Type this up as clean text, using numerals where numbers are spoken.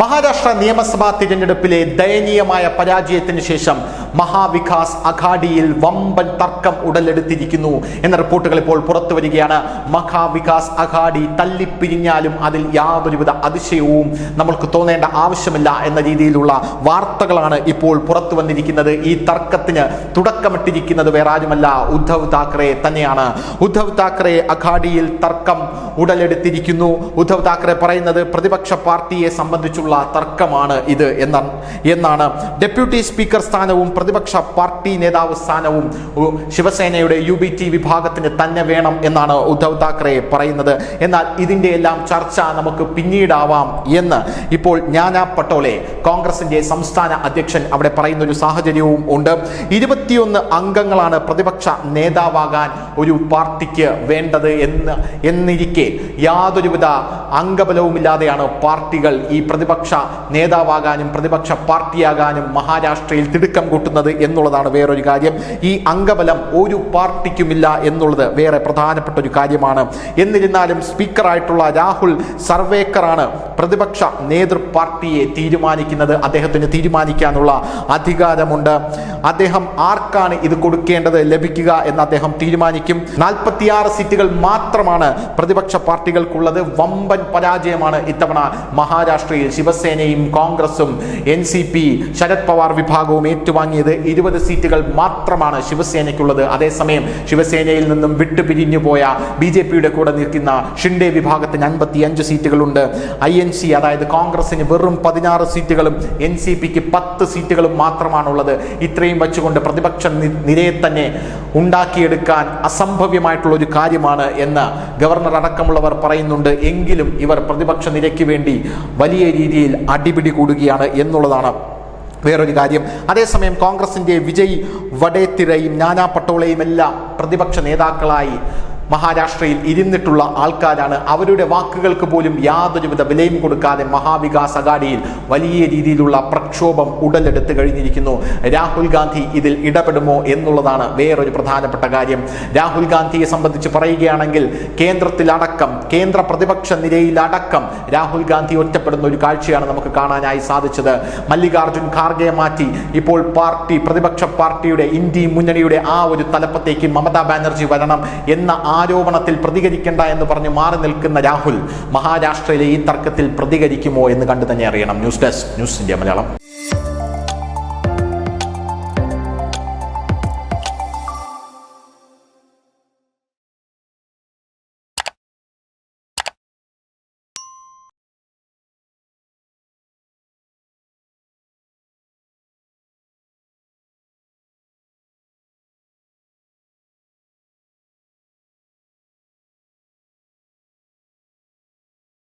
മഹാരാഷ്ട്ര നിയമസഭാ തിരഞ്ഞെടുപ്പിലെ ദയനീയമായ പരാജയത്തിന് ശേഷം മഹാവികാസ് അഘാഡിയിൽ വമ്പൻ തർക്കം ഉടലെടുത്തിരിക്കുന്നു എന്ന റിപ്പോർട്ടുകൾ ഇപ്പോൾ പുറത്തു വരികയാണ്. മഹാവികാസ് അഘാഡി തല്ലിപ്പിരിഞ്ഞാലും അതിൽ യാതൊരുവിധ അതിശയവും നമ്മൾക്ക് തോന്നേണ്ട ആവശ്യമില്ല എന്ന രീതിയിലുള്ള വാർത്തകളാണ് ഇപ്പോൾ പുറത്തു വന്നിരിക്കുന്നത്. ഈ തർക്കത്തിന് തുടക്കമിട്ടിരിക്കുന്നത് വേറെ ആരുമല്ല, ഉദ്ധവ് താക്കറെ തന്നെയാണ്. ഉദ്ധവ് താക്കറെ അഘാഡിയിൽ തർക്കം ഉടലെടുത്തിരിക്കുന്നു. ഉദ്ധവ് താക്കറെ പറയുന്നത് പ്രതിപക്ഷ പാർട്ടിയെ സംബന്ധിച്ചുള്ള തർക്കമാണ് ഇത് എന്നാണ്. ഡെപ്യൂട്ടി സ്പീക്കർ സ്ഥാനവും പ്രതിപക്ഷ പാർട്ടി നേതാവ് സ്ഥാനവും ശിവസേനയുടെ UBT വിഭാഗത്തിന് തന്നെ വേണം എന്നാണ് ഉദ്ധവ് താക്കറെ പറയുന്നത്. എന്നാൽ ഇതിന്റെ എല്ലാം ചർച്ച നമുക്ക് പിന്നീടാവാം എന്ന് ഇപ്പോൾ നാനാ പട്ടോളെ, കോൺഗ്രസിന്റെ സംസ്ഥാന അധ്യക്ഷൻ, അവിടെ പറയുന്ന ഒരു സാഹചര്യവും ഉണ്ട്. 21 അംഗങ്ങളാണ് പ്രതിപക്ഷ നേതാവാകാൻ ഒരു പാർട്ടിക്ക് വേണ്ടത് എന്നിരിക്കെ യാതൊരുവിധ അംഗബലവുമില്ലാതെയാണ് പാർട്ടികൾ ഈ പ്രതിപക്ഷ നേതാവാകാനും പ്രതിപക്ഷ പാർട്ടിയാകാനും മഹാരാഷ്ട്രയിൽ തിടുക്കം കൂട്ടുന്നത് എന്നുള്ളതാണ് വേറൊരു കാര്യം. ഈ അംഗബലം ഒരു പാർട്ടിക്കുമില്ല എന്നുള്ളത് വേറെ പ്രധാനപ്പെട്ട ഒരു കാര്യമാണ്. എന്നിരുന്നാലും സ്പീക്കറായിട്ടുള്ള രാഹുൽ സർവേക്കറാണ് പ്രതിപക്ഷ നേതൃ പാർട്ടിയെ തീരുമാനിക്കുന്നത്. അദ്ദേഹത്തിന് തീരുമാനിക്കാനുള്ള അധികാരമുണ്ട്. അദ്ദേഹം ആർക്കാണ് ഇത് കൊടുക്കേണ്ടത്, ലഭിക്കുക എന്ന് അദ്ദേഹം തീരുമാനിക്കും. 46 സീറ്റുകൾ മാത്രമാണ് പ്രതിപക്ഷ പാർട്ടികൾക്കുള്ളത്. വമ്പൻ പരാജയമാണ് ഇത്തവണ മഹാരാഷ്ട്രയിൽ ശിവസേനയും കോൺഗ്രസും NCP ശരത് പവാർ വിഭാഗവും ഏറ്റുവാങ്ങിയത്. 20 സീറ്റുകൾ മാത്രമാണ് ശിവസേനയ്ക്കുള്ളത്. അതേസമയം ശിവസേനയിൽ നിന്നും വിട്ടുപിരിഞ്ഞു പോയ BJPയുടെ കൂടെ നിൽക്കുന്ന ഷിൻഡെ വിഭാഗത്തിന് 55 സീറ്റുകളുണ്ട്. INC അതായത് കോൺഗ്രസിന് വെറും 16 സീറ്റുകളും NCPക്ക് 10 സീറ്റുകളും മാത്രമാണുള്ളത്. ഇത്രയും വെച്ചുകൊണ്ട് പ്രതിപക്ഷ നിരയെ തന്നെ ഉണ്ടാക്കിയെടുക്കാൻ അസംഭവ്യമായിട്ടുള്ള ഒരു കാര്യമാണ് എന്ന് ഗവർണർ അടക്കമുള്ളവർ പറയുന്നുണ്ട്. എങ്കിലും ഇവർ പ്രതിപക്ഷ നിരയ്ക്ക് വേണ്ടി വലിയ രീതിയിൽ അടിപിടി കൂടുകയാണ് എന്നുള്ളതാണ് വേറൊരു കാര്യം. അതേസമയം കോൺഗ്രസിന്റെ വിജയ് വഡേത്തിരയും നാനാ പട്ടോളയും എല്ലാം പ്രതിപക്ഷ നേതാക്കളായി മഹാരാഷ്ട്രയിൽ ഇരുന്നിട്ടുള്ള ആൾക്കാരാണ്. അവരുടെ വാക്കുകൾക്ക് പോലും യാതൊരുവിധ വിലയും കൊടുക്കാതെ മഹാവികാസ് അഘാഡിയിൽ വലിയ രീതിയിലുള്ള പ്രക്ഷോഭം ഉടലെടുത്ത് കഴിഞ്ഞിരിക്കുന്നു. രാഹുൽ ഗാന്ധി ഇതിൽ ഇടപെടുമോ എന്നുള്ളതാണ് വേറൊരു പ്രധാനപ്പെട്ട കാര്യം. രാഹുൽ ഗാന്ധിയെ സംബന്ധിച്ച് പറയുകയാണെങ്കിൽ കേന്ദ്രത്തിലടക്കം, കേന്ദ്ര പ്രതിപക്ഷ നിരയിലടക്കം രാഹുൽ ഗാന്ധി ഒറ്റപ്പെടുന്ന ഒരു കാഴ്ചയാണ് നമുക്ക് കാണാനായി സാധിച്ചത്. മല്ലികാർജുൻ ഖാർഗെ മാറ്റി ഇപ്പോൾ പ്രതിപക്ഷ പാർട്ടിയുടെ ഇന്ത്യ മുന്നണിയുടെ ആ ഒരു തലപ്പത്തേക്ക് മമതാ ബാനർജി വരണം എന്ന ആരോപണത്തിൽ പ്രതികരിക്കേണ്ട എന്ന് പറഞ്ഞ് മാറി നിൽക്കുന്ന രാഹുൽ മഹാരാഷ്ട്രയിലെ ഈ തർക്കത്തിൽ പ്രതികരിക്കുമോ എന്ന് കണ്ടു തന്നെ അറിയണം. News desk, news India Malayalam.